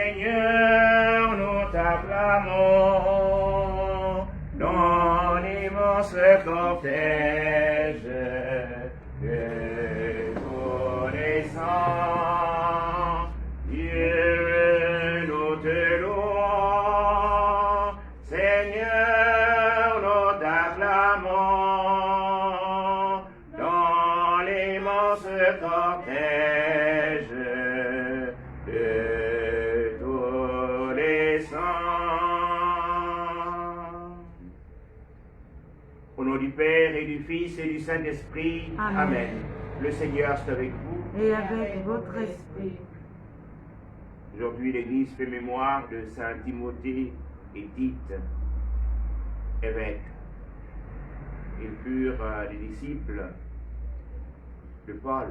Seigneur, nous t'acclamons dans l'immense cortège de tous les saints. Dieu, nous te louons. Seigneur, nous t'acclamons dans l'immense cortège de tous les saints. Au nom du Père et du Fils et du Saint-Esprit, Amen. Le Seigneur soit avec vous. Et avec votre esprit. Aujourd'hui, l'Église fait mémoire de Saint Timothée et Tite, évêques. Ils furent les disciples de Paul,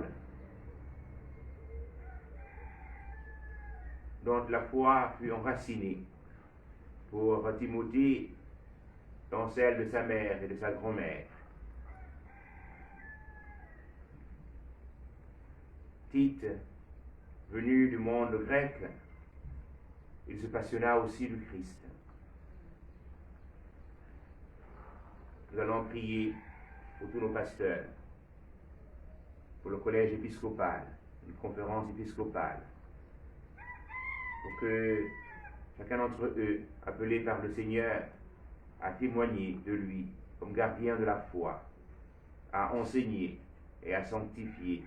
dont la foi fut enracinée pour Timothée dans celle de sa mère et de sa grand-mère. Tite, venu du monde grec, il se passionna aussi du Christ. Nous allons prier pour tous nos pasteurs, pour le collège épiscopal, une conférence épiscopale, pour que chacun d'entre eux, appelé par le Seigneur à témoigner de lui comme gardien de la foi, à enseigner et à sanctifier,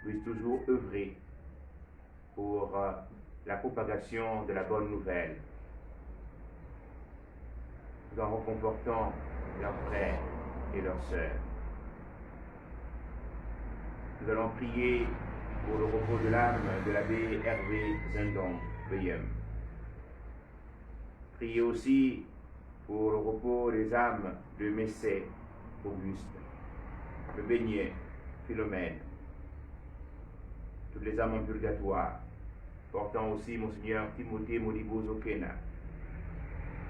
puisse toujours œuvrer pour la propagation de la bonne nouvelle, tout en reconfortant leurs frères et leurs sœurs. Nous allons prier pour le repos de l'âme de l'abbé Hervé Zendon, Beyem. Priez aussi pour le repos des âmes de Messé, Auguste, de Beignet, Philomène, toutes les âmes en purgatoire, portant aussi Monseigneur Timothée Modibo Zokena,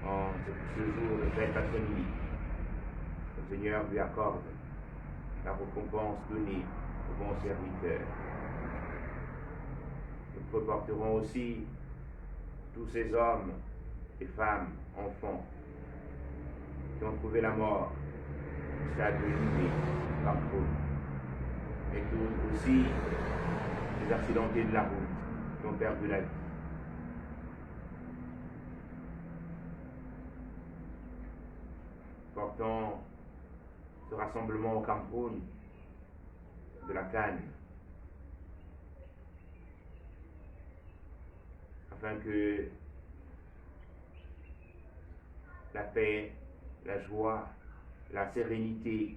en ce jour de fête patronymique. Le Seigneur lui accorde la récompense donnée aux bons serviteurs. Nous reporterons aussi tous ces hommes et femmes, enfants, qui ont trouvé la mort au stade de l'idée, partout, et tous aussi les accidentés de la route qui ont perdu la vie. Portant ce rassemblement au Cameroun de la Cannes, afin que la paix, la joie, la sérénité,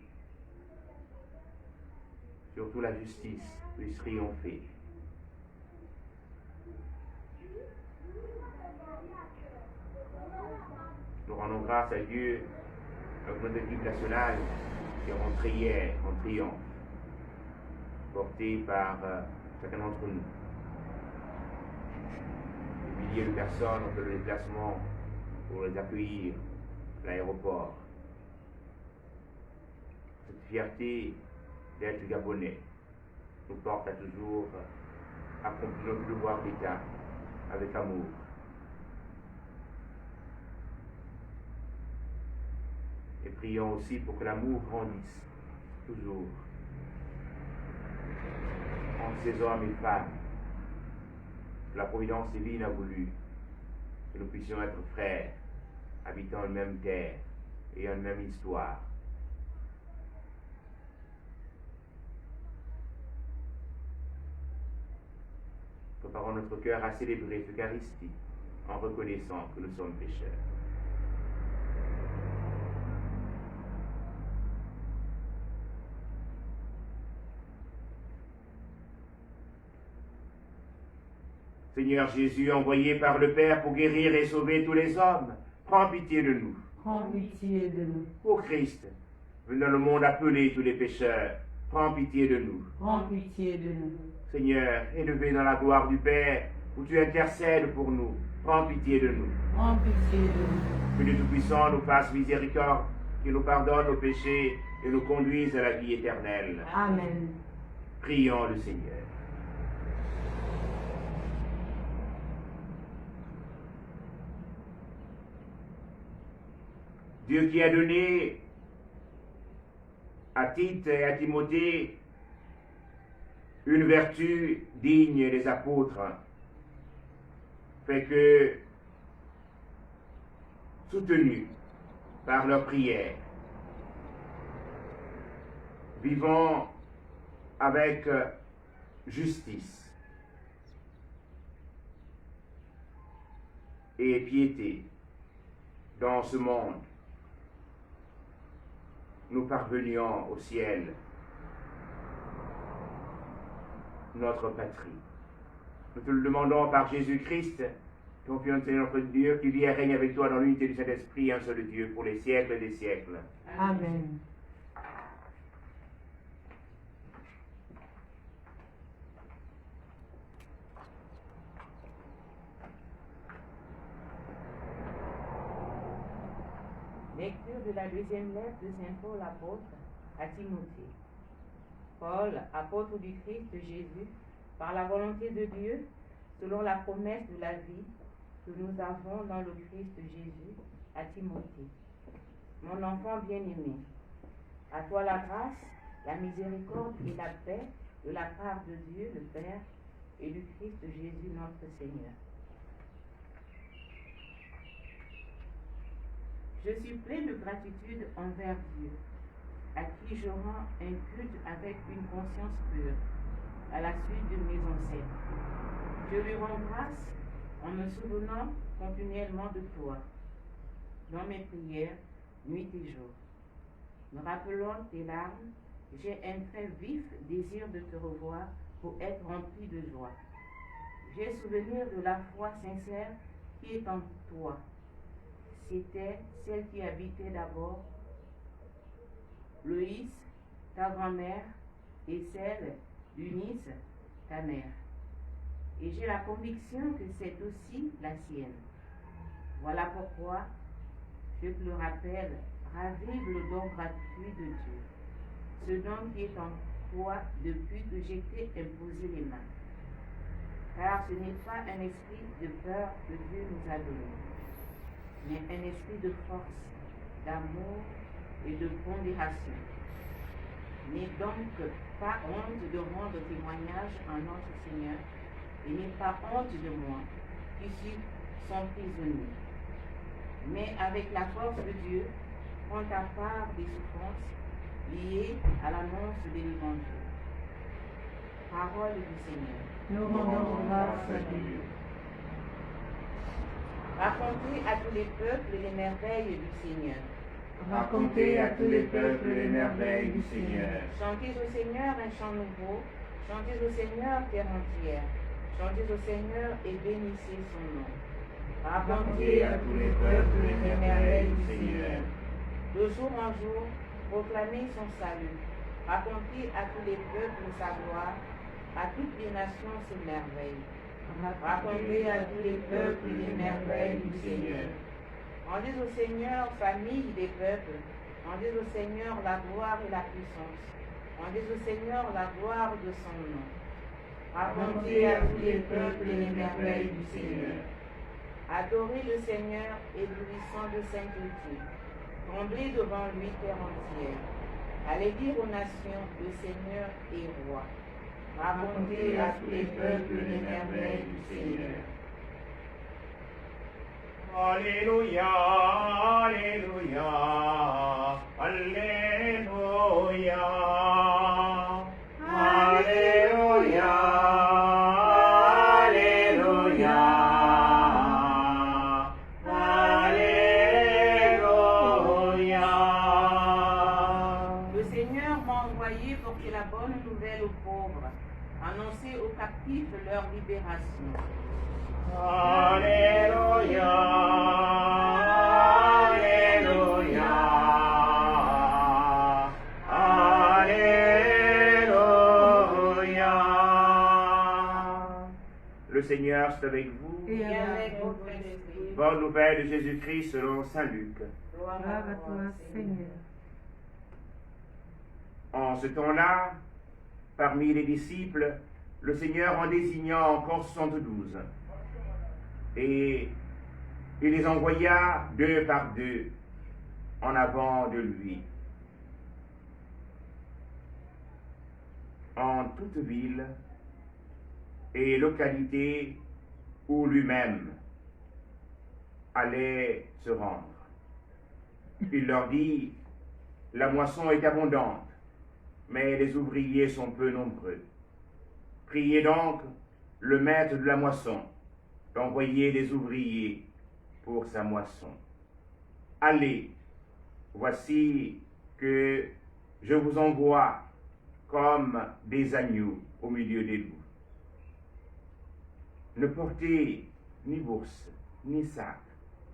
surtout la justice, puissent triompher. Nous rendons grâce à Dieu avec notre équipe nationale qui est rentrée hier en triomphe, portée par chacun d'entre nous. Des milliers de personnes ont fait le déplacement pour les accueillir à l'aéroport. Cette fierté d'être Gabonais nous porte à toujours accomplir notre devoir d'État avec amour. Et prions aussi pour que l'amour grandisse toujours entre ces hommes et femmes. Que la providence divine a voulu que nous puissions être frères, habitant une même terre et une même histoire. Préparons notre cœur à célébrer l'Eucharistie en reconnaissant que nous sommes pécheurs. Seigneur Jésus, envoyé par le Père pour guérir et sauver tous les hommes, prends pitié de nous. Prends pitié de nous. Ô Christ, venu dans le monde appeler tous les pécheurs, prends pitié de nous. Prends pitié de nous. Seigneur, élevé dans la gloire du Père, où tu intercèdes pour nous, prends pitié de nous. Prends pitié de nous. Que le Tout-Puissant nous fasse miséricorde, qu'il nous pardonne nos péchés et nous conduise à la vie éternelle. Amen. Prions le Seigneur. Dieu qui a donné à Tite et à Timothée une vertu digne des apôtres, fait que, soutenus par leur prière, vivons avec justice et piété dans ce monde, nous parvenions au ciel, notre patrie. Nous te le demandons par Jésus-Christ, ton Fils notre Dieu, qui vit et règne avec toi dans l'unité du Saint-Esprit, un seul Dieu, pour les siècles des siècles. Amen. Lecture de la deuxième lettre de Saint Paul apôtre à Timothée. Paul, apôtre du Christ Jésus, par la volonté de Dieu, selon la promesse de la vie que nous avons dans le Christ Jésus, à Timothée. Mon enfant bien-aimé, à toi la grâce, la miséricorde et la paix de la part de Dieu le Père et du Christ Jésus notre Seigneur. Je suis plein de gratitude envers Dieu, à qui je rends un culte avec une conscience pure, à la suite de mes ancêtres. Je lui rends grâce en me souvenant continuellement de toi, dans mes prières, nuit et jour. Me rappelant tes larmes, j'ai un très vif désir de te revoir pour être rempli de joie. J'ai souvenir de la foi sincère qui est en toi. C'était celle qui habitait d'abord Loïs, ta grand-mère, et celle d'Eunice, ta mère. Et j'ai la conviction que c'est aussi la sienne. Voilà pourquoi je te le rappelle, ravive le don gratuit de Dieu, ce don qui est en toi depuis que j'ai été imposé les mains. Car ce n'est pas un esprit de peur que Dieu nous a donné, mais un esprit de force, d'amour et de pondération. N'aie donc pas honte de rendre témoignage en notre Seigneur, et n'aie pas honte de moi, qui suis son prisonnier. Mais avec la force de Dieu, prends ta part des souffrances liées à l'annonce de l'Évangile. Parole du Seigneur. Nous rendons grâce à Dieu. Racontez à tous les peuples les merveilles du Seigneur. Racontez à tous les peuples les merveilles du Seigneur. Chantez au Seigneur un chant nouveau. Chantez au Seigneur terre entière. Chantez au Seigneur et bénissez son nom. Racontez à tous les peuples les merveilles du Seigneur. De jour en jour, proclamez son salut. Racontez à tous les peuples sa gloire. À toutes les nations ses merveilles. Racontez à tous les peuples les merveilles du Seigneur. Rendez au Seigneur, famille des peuples. Rendez au Seigneur la gloire et la puissance. Rendez au Seigneur la gloire de son nom. Racontez à tous les peuples les merveilles du Seigneur. Adorez le Seigneur, éblouissant de sainteté. Tremblez devant lui, terre entière. Allez dire aux nations, le Seigneur est roi. Racontez à tous les peuples les merveilles du Seigneur. Alléluia, Alléluia, Alléluia, Alléluia, Alléluia, Alléluia. Le Seigneur m'a envoyé pour que la bonne nouvelle aux pauvres, annoncer aux captifs leur libération. Alléluia, Alléluia, Alléluia. Le Seigneur est avec vous. Et Et avec avec votre esprit. Bonne nouvelle de Jésus-Christ selon saint Luc. Gloire Gloire à toi, Seigneur. En ce temps-là, parmi les disciples, le Seigneur en désigna encore 72. Et il les envoya deux par deux en avant de lui. En toute ville et localité où lui-même allait se rendre. Il leur dit, la moisson est abondante, mais les ouvriers sont peu nombreux. Priez donc le maître de la moisson d'envoyer des ouvriers pour sa moisson. Allez, voici que je vous envoie comme des agneaux au milieu des loups. Ne portez ni bourse, ni sac,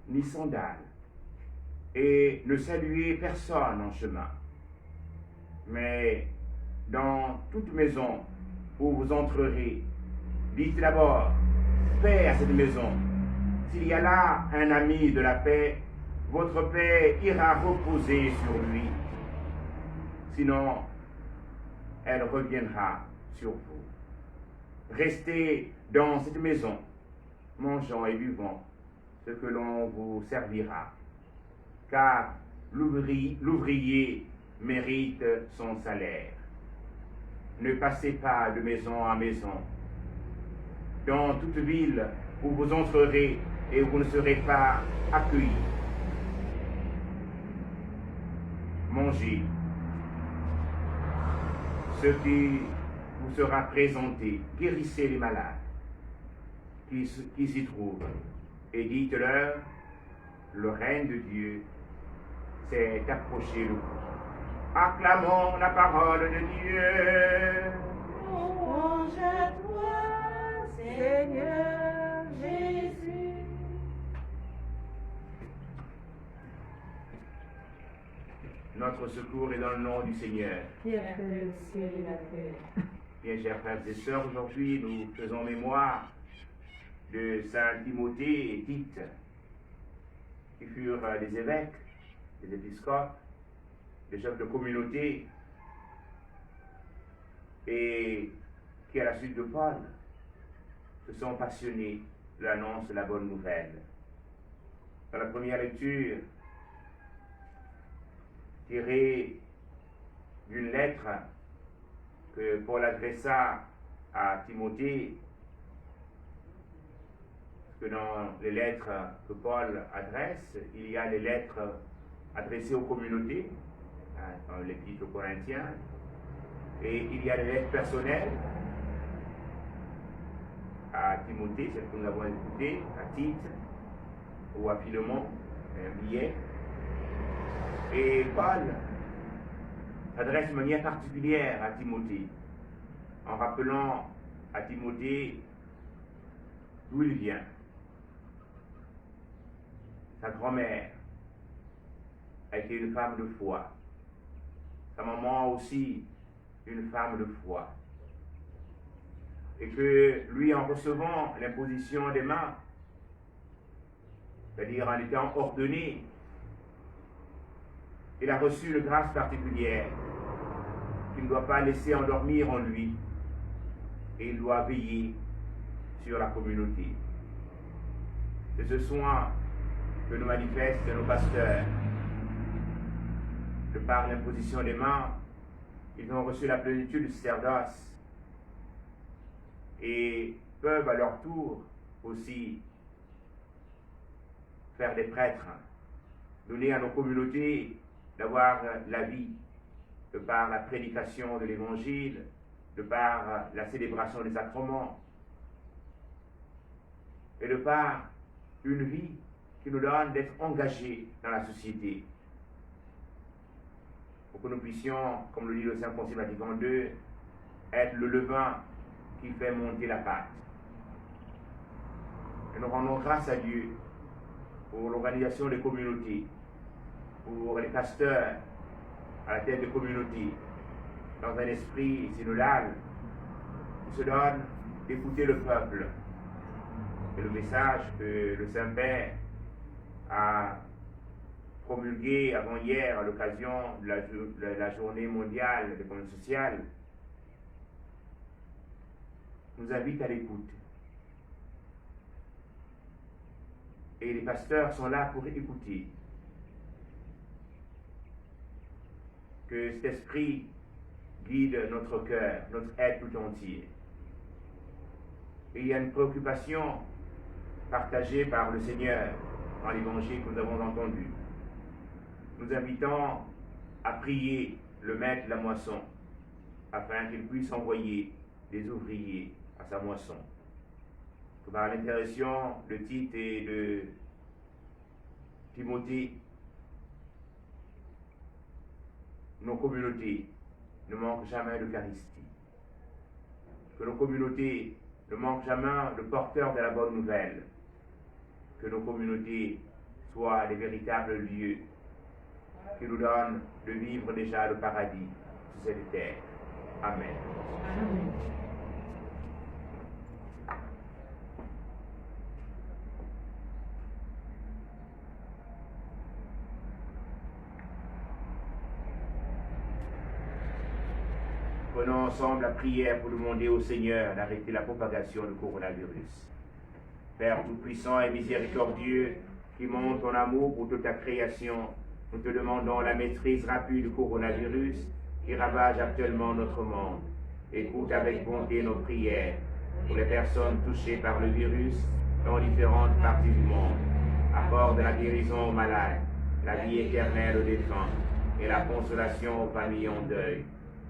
ni sandales, et ne saluez personne en chemin. Mais dans toute maison où vous entrerez, dites d'abord, paix à cette maison. S'il y a là un ami de la paix, votre paix ira reposer sur lui. Sinon, elle reviendra sur vous. Restez dans cette maison, mangeant et buvant ce que l'on vous servira, car l'ouvrier mérite son salaire. Ne passez pas de maison à maison. Dans toute ville où vous entrerez et où vous ne serez pas accueillis, mangez ce qui vous sera présenté, guérissez les malades qui s'y trouvent, et dites-leur, le règne de Dieu s'est approché de vous. Acclamons la parole de Dieu. Louange à toi, Seigneur Jésus. Notre secours est dans le nom du Seigneur. Qui a fait le ciel et la terre. Bien, chers frères et sœurs, aujourd'hui nous faisons mémoire de Saint Timothée et Tite, qui furent des évêques, des épiscopes, des chefs de communauté, et qui, à la suite de Paul, se sont passionnés de l'annonce de la bonne nouvelle. Dans la première lecture, tirée d'une lettre que Paul adressa à Timothée, parce que dans les lettres que Paul adresse, il y a les lettres adressées aux communautés, dans l'épître aux Corinthiens, et il y a les lettres personnelles à Timothée, celle que nous avons écoutée, à Tite ou à Philémon, un billet. Et Paul s'adresse de manière particulière à Timothée, en rappelant à Timothée d'où il vient. Sa grand-mère a été une femme de foi. Sa maman aussi, une femme de foi. Et que lui, en recevant l'imposition des mains, c'est-à-dire en étant ordonné, il a reçu une grâce particulière qu'il ne doit pas laisser endormir en lui, et il doit veiller sur la communauté. C'est ce soin que nous manifestent nos pasteurs. De par l'imposition des mains, ils ont reçu la plénitude du sacerdoce et peuvent à leur tour aussi faire des prêtres, donner à nos communautés d'avoir la vie, de par la prédication de l'Évangile, de par la célébration des sacrements, et de par une vie qui nous donne d'être engagés dans la société, pour que nous puissions, comme le dit le Saint Concile Vatican II, être le levain qui fait monter la pâte. Et nous rendons grâce à Dieu pour l'organisation des communautés, pour les pasteurs à la tête des communautés, dans un esprit synodal qui se donne d'écouter le peuple. Et le message que le Saint-Père a promulgué avant-hier à l'occasion de la journée mondiale des communes sociales nous invite à l'écoute. Et les pasteurs sont là pour écouter. que cet esprit guide notre cœur, notre être tout entier. Et il y a une préoccupation partagée par le Seigneur dans l'évangile que nous avons entendu. Nous invitons à prier le maître de la moisson afin qu'il puisse envoyer des ouvriers à sa moisson. Par l'intercession de Tite et de Timothée, nos communautés ne manquent jamais d'Eucharistie. Que nos communautés ne manquent jamais de porteurs de la bonne nouvelle. Que nos communautés soient des véritables lieux qui nous donnent de vivre déjà le paradis sur cette terre. Amen. Amen. Prenons ensemble la prière pour demander au Seigneur d'arrêter la propagation du coronavirus. Père tout-puissant et miséricordieux, qui montre ton amour pour toute ta création, nous te demandons la maîtrise rapide du coronavirus qui ravage actuellement notre monde. Écoute avec bonté nos prières pour les personnes touchées par le virus dans différentes parties du monde. Accorde la guérison aux malades, la vie éternelle aux défunts et la consolation aux familles en deuil.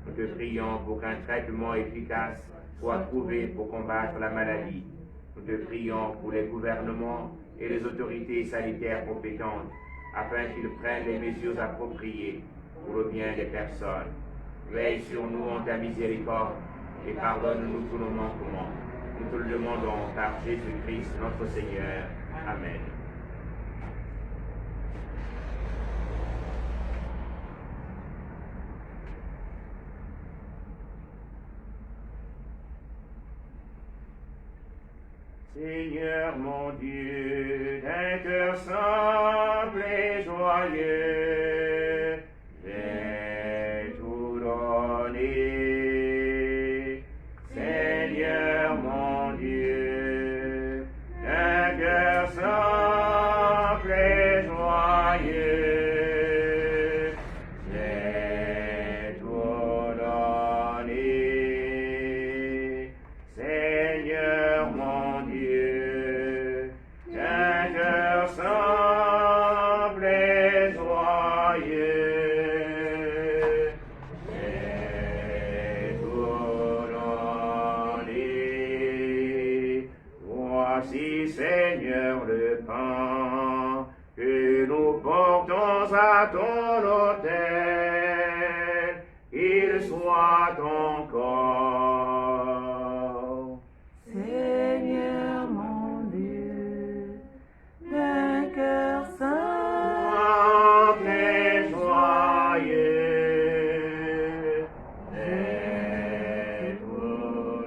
Nous te prions pour qu'un traitement efficace soit trouvé pour combattre la maladie. Nous te prions pour les gouvernements et les autorités sanitaires compétentes afin qu'ils prennent les mesures appropriées pour le bien des personnes. Veille sur nous en ta miséricorde et pardonne-nous tous nos manquements. Nous te le demandons par Jésus-Christ notre Seigneur. Amen. Seigneur mon Dieu, d'un cœur simple et joyeux, j'ai tout donné. Seigneur mon Dieu, d'un cœur simple et joyeux, j'ai tout donné. Seigneur mon Dieu, d'un cœur simple et joyeux, j'ai tout donné. Voici, Seigneur, le pain que nous portons à ton autel, qu'il soit ton corps. Seigneur mon Dieu, d'un cœur Simple et joyeux, j'ai tout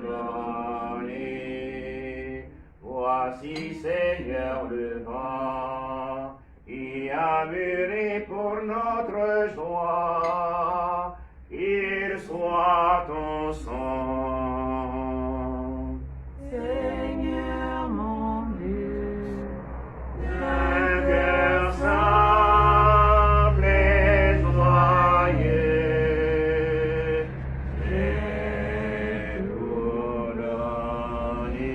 donné. Voici, Seigneur, le vent qui a mûri pour notre joie, qu'il soit ton sang. Seigneur mon Dieu, Un cœur simple et joyeux, j'ai tout donné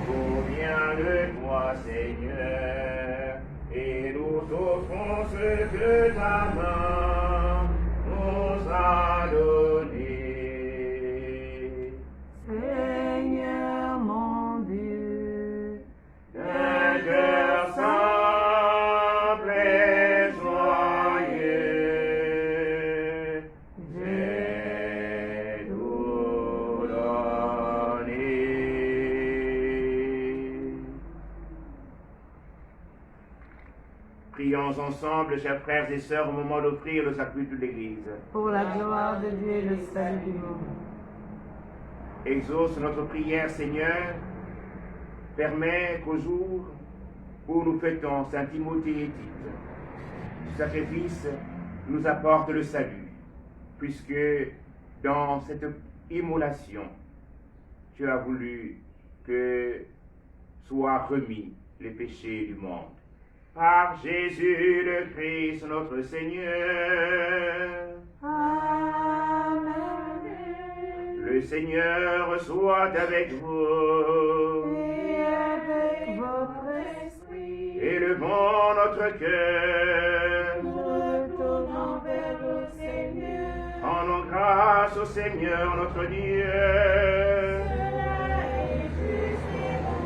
pour bien de toi, Seigneur, et nous t'offrons ce que ta main nous a donné. Seigneur mon Dieu, Un cœur simple et joyeux, j'ai tout donné. Prions ensemble, chers frères et sœurs, au moment d'offrir le sacrement de l'Église. pour la gloire de Dieu et le salut du monde. Exauce notre prière, Seigneur. Permets qu'au jour où nous fêtons Saint Timothée et Tite, ce sacrifice nous apporte le salut, puisque dans cette immolation, tu as voulu que soient remis les péchés du monde. Par Jésus le Christ notre Seigneur. Le Seigneur soit avec vous. Et avec votre esprit, Élevons notre cœur. retournons vers le Seigneur. Rendons grâce au Seigneur notre Dieu. Cela est juste et bon.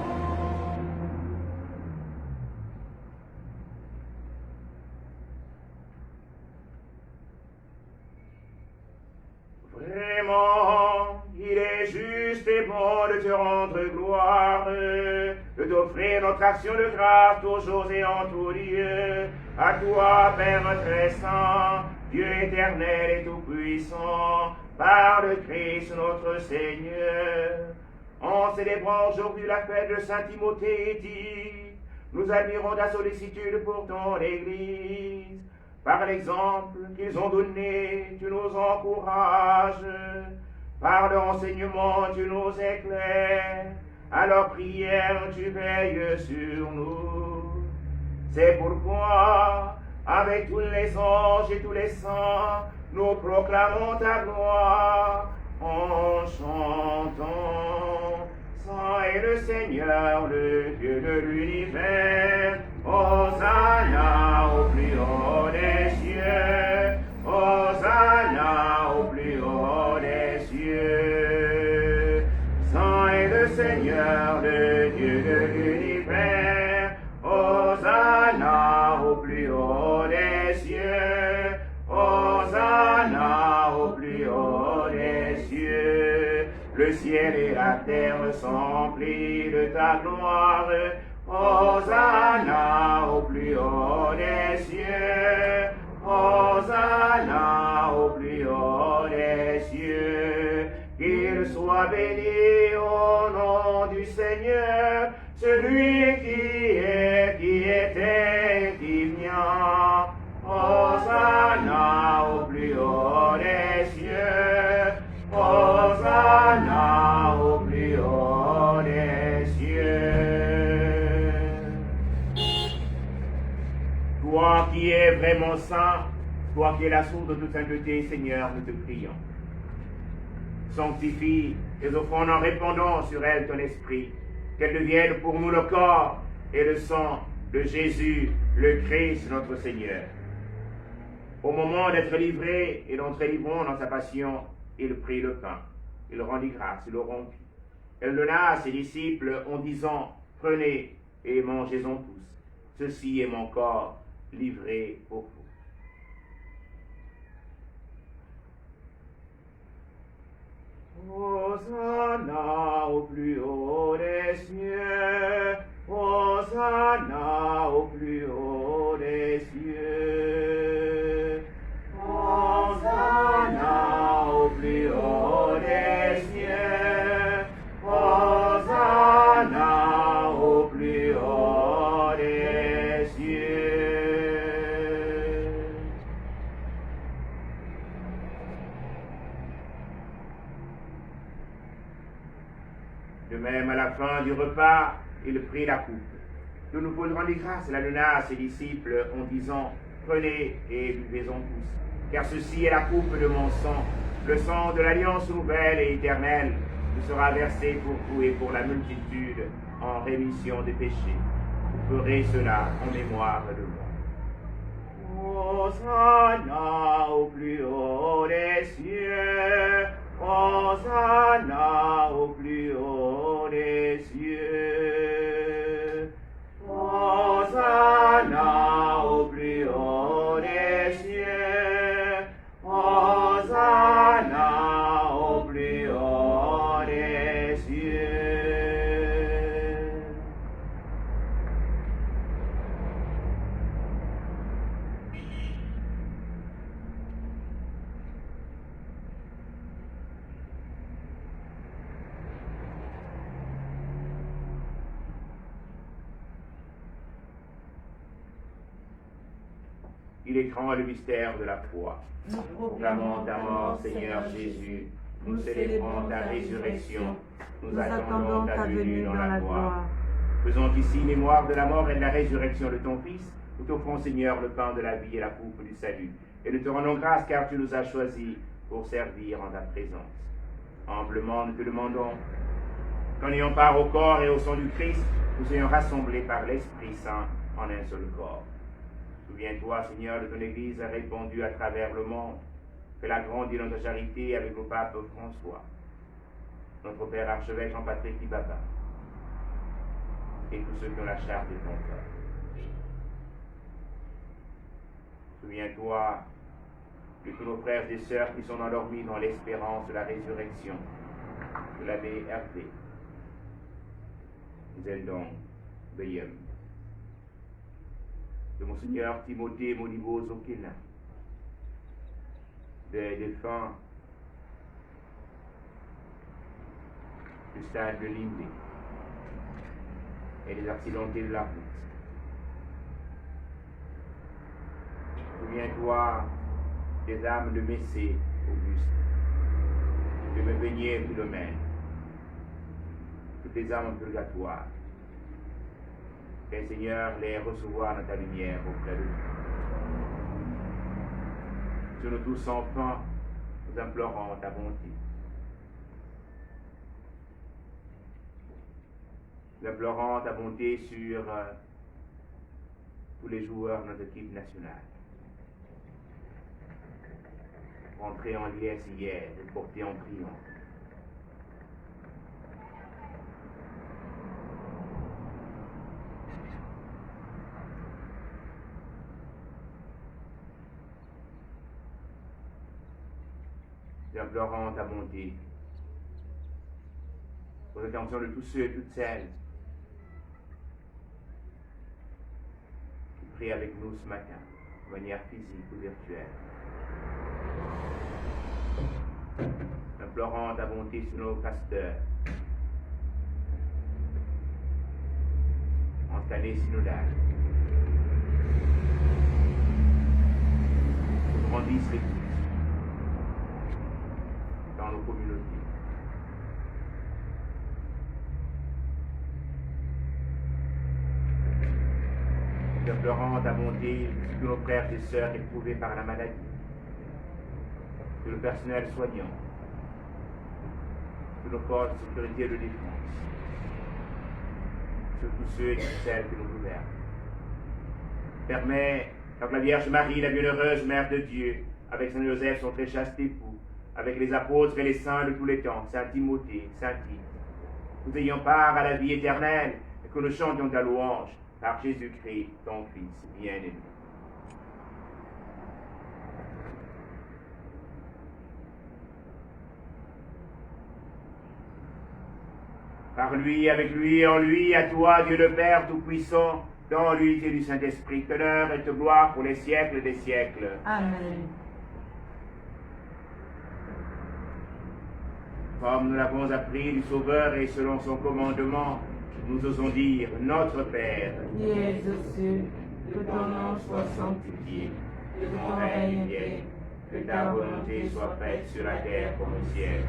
Vraiment, il est juste et bon de te rendre gloire, de t'offrir notre action de grâce toujours et en tout lieu. À toi, Père très saint, Dieu éternel et tout-puissant, par le Christ notre Seigneur. En célébrant aujourd'hui la fête de Saint Timothée et Tite, nous admirons ta sollicitude pour ton Église. Par l'exemple qu'ils ont donné, tu nous encourages. Par leur enseignement, tu nous éclaires. À leur prière, tu veilles sur nous. C'est pourquoi, avec tous les anges et tous les saints, nous proclamons ta gloire en chantant. Saint est le Seigneur, le Dieu de l'univers. Hosanna au plus haut des cieux. Hosanna au plus haut des cieux. Saint est le Seigneur, le Dieu de l'univers. Hosanna au plus haut des cieux. Hosanna au plus haut des cieux. Le ciel et la terre sont remplis de ta gloire. Hosanna au plus haut des cieux. Hosanna au plus haut des cieux. Qu'il soit béni au nom du Seigneur, celui qui était et qui vient. Hosanna au plus haut des cieux. Hosanna au plus haut des cieux. Toi qui es vraiment saint, toi qui es la source de toute sainteté, Seigneur, nous te prions. Sanctifie les offrandes en répandant sur elles ton esprit, qu'elles deviennent pour nous le corps et le sang de Jésus, le Christ, notre Seigneur. Au moment d'être livré et d'entrer livrons dans sa passion, il prit le pain, il rendit grâce, il le rompit. Elle donna à ses disciples en disant, prenez et mangez-en tous. Ceci est mon corps livré pour vous. Hosanna au plus haut des cieux, Hosanna au plus haut des cieux, Hosanna au plus haut des cieux, Hosanna au plus haut des cieux. De même, à la fin du repas, il prit la coupe. De nouveau, il rendit grâce, la donna à ses disciples en disant, prenez et buvez-en tous, car ceci est la coupe de mon sang, le sang de l'alliance nouvelle et éternelle, qui sera versé pour vous et pour la multitude en rémission des péchés. Vous ferez cela en mémoire de moi. Hosanna au plus haut des cieux, Hosanna au plus haut des cieux, Hosanna au plus haut des cieux, Hosanna au plus haut des cieux. Il est grand le mystère de la foi. Nous Proclamons ta mort, Seigneur Jésus. Nous célébrons ta résurrection. Nous attendons ta venue dans la gloire. Faisons ici mémoire de la mort et de la résurrection de ton Fils. Nous t'offrons, Seigneur, le pain de la vie et la coupe du salut. Et nous te rendons grâce car tu nous as choisis pour servir en ta présence. Humblement, nous te demandons qu'en ayant part au corps et au sang du Christ, nous soyons rassemblés par l'Esprit Saint en un seul corps. Souviens-toi, Seigneur, de ton Église répandue à travers le monde. Fais-la grandir dans ta charité avec le pape François, notre Père archevêque Jean-Patrick Libaba, et tous ceux qui ont la charge de ton cœur. Souviens-toi de tous nos frères et sœurs qui sont endormis dans l'espérance de la résurrection, de l'abbé Hervé, Zeldon, Beyem, de Monseigneur Timothée Modibo Zokina, des défunts du stade de Limbe et des accidentés de la route. Souviens-toi des âmes de Messé, Auguste, de Meunier, Philomène, toutes les âmes en purgatoire. Fais, Seigneur, les recevoir dans ta lumière auprès de nous. Sur nous tous enfants, nous implorons ta bonté. Nous implorons ta bonté sur tous les joueurs de notre équipe nationale. Rentrés en liesse hier et portés en triomphe. Nous implorons ta bonté pour l'attention de tous ceux et toutes celles qui prient avec nous ce matin, de manière physique ou virtuelle. Nous implorons ta bonté sur nos pasteurs, en cette année synodale. Nous grandissent l'Église dans nos communautés. Nous implorons ta bonté sur nos frères et sœurs éprouvés par la maladie, sur le personnel soignant, sur nos forces de sécurité et de défense, sur tous ceux et toutes celles que nous gouvernent. Permets, donc la Vierge Marie, la bienheureuse Mère de Dieu, avec Saint Joseph, son très chaste époux, avec les apôtres et les saints de tous les temps, Saint Timothée, Saint Tite, nous ayons part à la vie éternelle et que nous chantions ta louange par Jésus-Christ, ton Fils bien-aimé. Par lui, avec lui, en lui, à toi, Dieu le Père Tout-Puissant, dans l'unité du Saint-Esprit, honneur et gloire pour les siècles des siècles. Amen. Comme nous l'avons appris du Sauveur et selon son commandement, nous osons dire, notre Père, qui es aux cieux, que ton nom soit sanctifié, que ton règne vienne, que ta volonté soit faite sur la terre comme au ciel.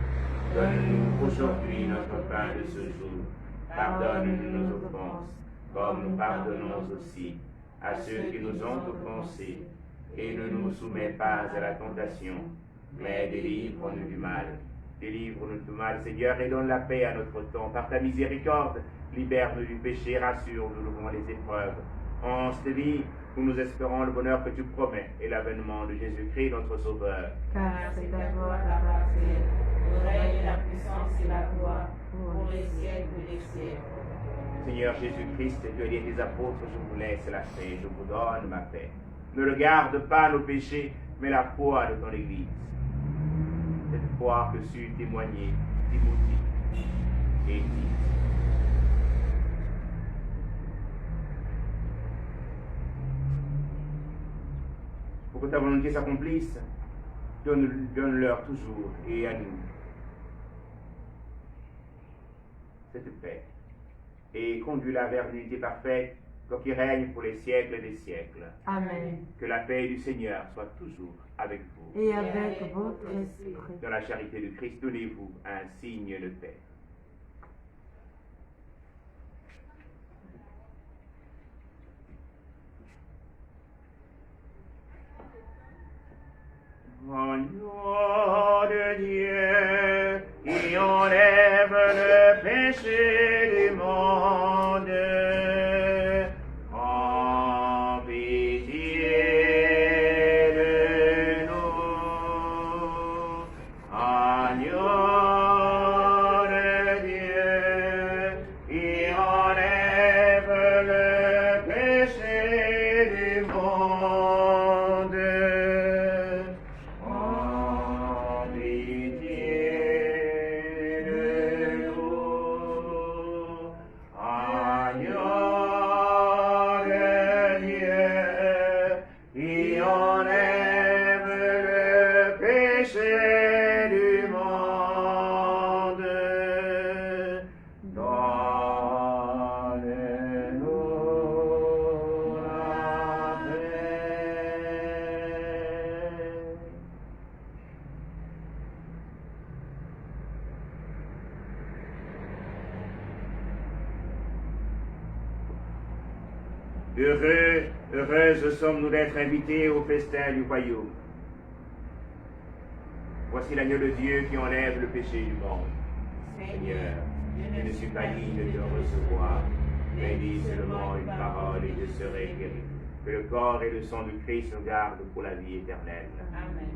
Donne-nous aujourd'hui notre pain de ce jour. Pardonne-nous nos offenses, comme nous pardonnons aussi à ceux qui nous ont offensés. Et ne nous soumets pas à la tentation, mais délivre-nous du mal. Délivre-nous du mal, Seigneur, et donne la paix à notre temps. Par ta miséricorde, libère-nous du péché, rassure-nous devant les épreuves. En cette vie, où nous espérons le bonheur que tu promets et l'avènement de Jésus-Christ, notre Sauveur. Car c'est à toi qu'appartient le règne, la puissance et la gloire pour les siècles des siècles. Seigneur Jésus-Christ, tu as dit à tes apôtres, je vous laisse la paix, je vous donne ma paix. Ne regarde pas nos péchés, mais la foi de ton Église. Cette foi que sut témoigner Timothée et Tite. Pour que ta volonté s'accomplisse, donne-leur toujours et à nous cette paix et conduis-la vers l'unité parfaite, toi qui règne pour les siècles des siècles. Amen. Que la paix du Seigneur soit toujours avec vous. Et avec votre esprit. Dans la charité du Christ, donnez-vous un signe de paix. Au nom de Dieu, qui péchés du monde. En pitié de nous, agneau de Dieu, qui enlève le péché du monde. Donne-nous la paix. Heureuses sommes-nous d'être invités au festin du royaume. Voici l'agneau de Dieu qui enlève le péché du monde. Seigneur, je ne suis pas digne de te recevoir, mais dis seulement une parole et je serai guéri. Que le corps et le sang du Christ nous gardent pour la vie éternelle. Amen.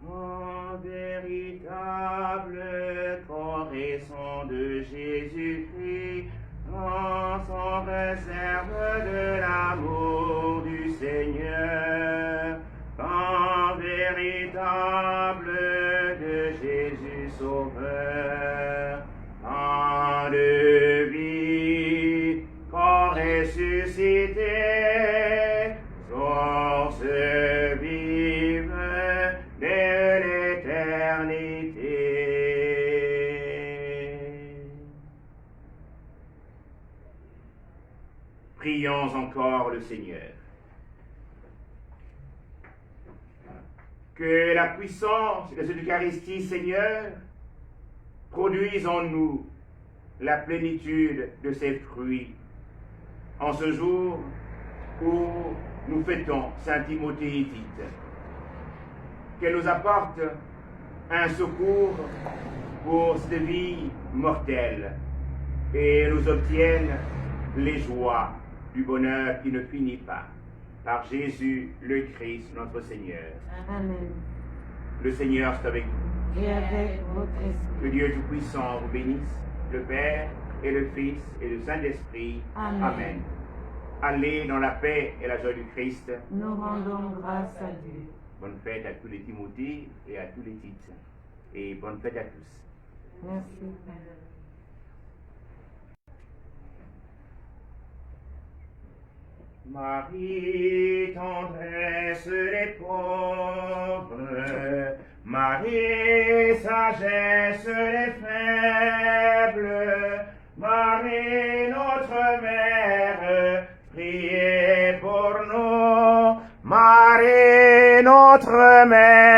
En véritable corps et sang de Jésus-Christ, en sans réserve de l'amour du Seigneur, en véritable de Jésus Sauveur, en de vie, corps ressuscité, source vive de l'éternité. Prions encore le Seigneur. Que la puissance de cette Eucharistie, Seigneur, produise en nous la plénitude de ses fruits. En ce jour où nous fêtons Saint Timothée et Tite, qu'elle nous apporte un secours pour cette vie mortelle et nous obtienne les joies du bonheur qui ne finit pas. Par Jésus le Christ, notre Seigneur. Amen. Le Seigneur est avec vous. Et avec votre esprit. Que Dieu Tout-Puissant vous bénisse, le Père et le Fils et le Saint-Esprit. Amen. Amen. Allez dans la paix et la joie du Christ. Nous rendons grâce à Dieu. Bonne fête à tous les Timothées et à tous les Tites. Et bonne fête à tous. Merci. Marie, tendresse des pauvres, Marie, sagesse des faibles, Marie, notre mère, priez pour nous, Marie, notre mère.